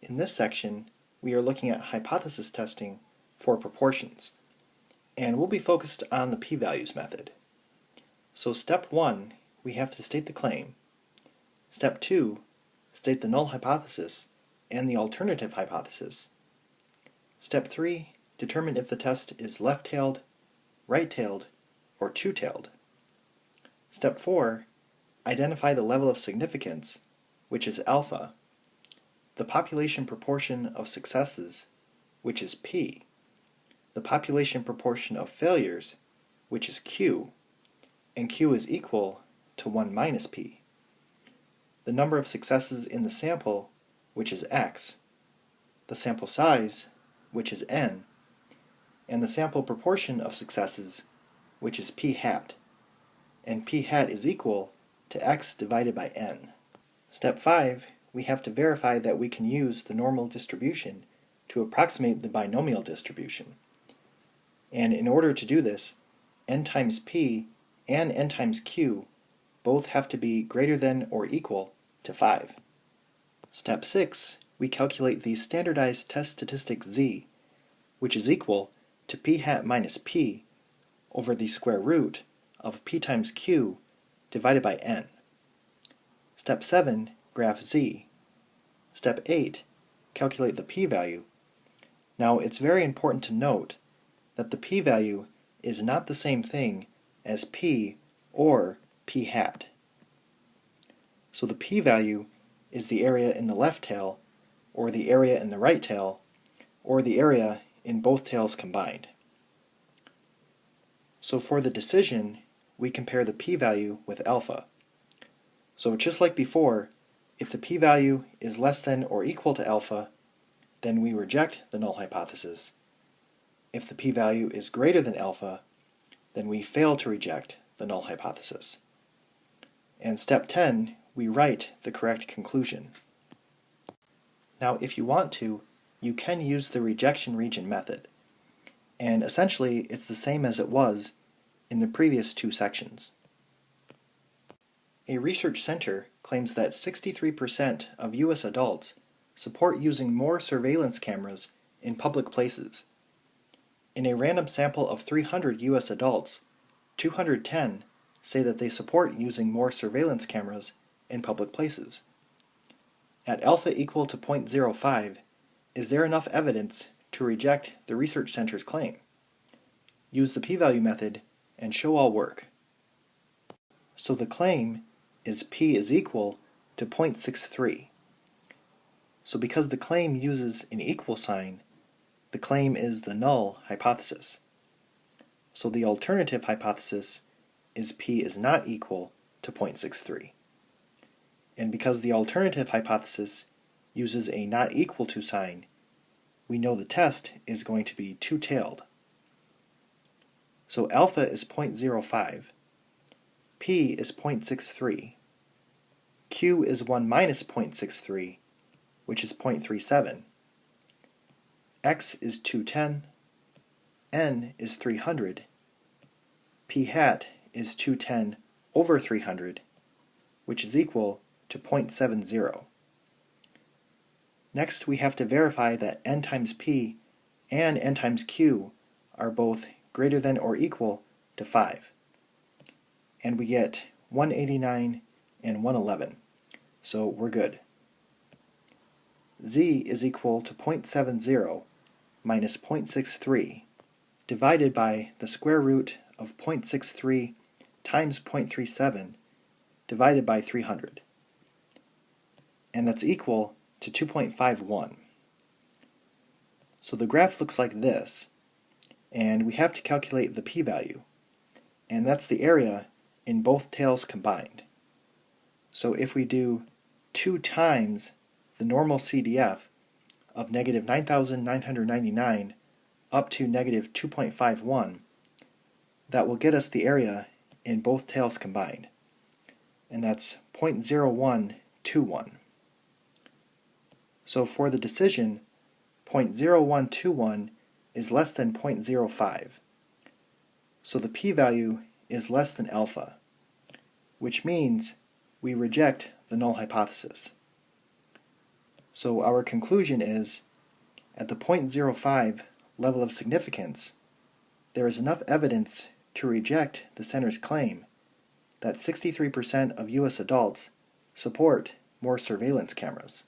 In this section, we are looking at hypothesis testing for proportions, and we'll be focused on the p-values method. So step 1, we have to state the claim. Step 2, state the null hypothesis and the alternative hypothesis. Step 3, determine if the test is left-tailed, right-tailed, or two-tailed. Step 4, identify the level of significance, which is alpha, the population proportion of successes, which is p, the population proportion of failures, which is q, and q is equal to 1 minus p, the number of successes in the sample, which is x, the sample size, which is n, and the sample proportion of successes, which is p hat, and p hat is equal to x divided by n. Step 5, we have to verify that we can use the normal distribution to approximate the binomial distribution. And in order to do this, n times p and n times q both have to be greater than or equal to 5. Step 6, we calculate the standardized test statistic z, which is equal to p hat minus p over the square root of p times q divided by n. Step 7, graph z. Step 8, calculate the p-value. Now it's very important to note that the p-value is not the same thing as p or p hat. So the p-value is the area in the left tail, or the area in the right tail, or the area in both tails combined. So for the decision, we compare the p-value with alpha. So just like before, if the p-value is less than or equal to alpha, then we reject the null hypothesis. If the p-value is greater than alpha, then we fail to reject the null hypothesis. And step 10, we write the correct conclusion. Now if you want to, you can use the rejection region method. And essentially it's the same as it was in the previous two sections. A research center claims that 63% of U.S. adults support using more surveillance cameras in public places. In a random sample of 300 U.S. adults, 210 say that they support using more surveillance cameras in public places. At alpha equal to 0.05, is there enough evidence to reject the research center's claim? Use the p-value method and show all work. So the claim is p is equal to 0.63. So because the claim uses an equal sign, the claim is the null hypothesis. So the alternative hypothesis is p is not equal to 0.63. And because the alternative hypothesis uses a not equal to sign, we know the test is going to be two-tailed. So alpha is 0.05, p is 0.63, q is 1 minus 0.63, which is 0.37, x is 210, n is 300, p hat is 210 over 300, which is equal to 0.70. Next, we have to verify that n times p and n times q are both greater than or equal to 5. And we get 189 and 111. So we're good. Z is equal to 0.70 minus 0.63 divided by the square root of 0.63 times 0.37 divided by 300. And that's equal to 2.51. So the graph looks like this, and we have to calculate the p-value, and that's the area in both tails combined. So if we do 2 times the normal CDF of negative 9,999 up to negative 2.51, that will get us the area in both tails combined, and that's 0.0121. So for the decision, 0.0121 is less than 0.05. So the p-value is less than alpha, which means we reject the null hypothesis. So our conclusion is, at the 0.05 level of significance, there is enough evidence to reject the center's claim that 63% of U.S. adults support more surveillance cameras.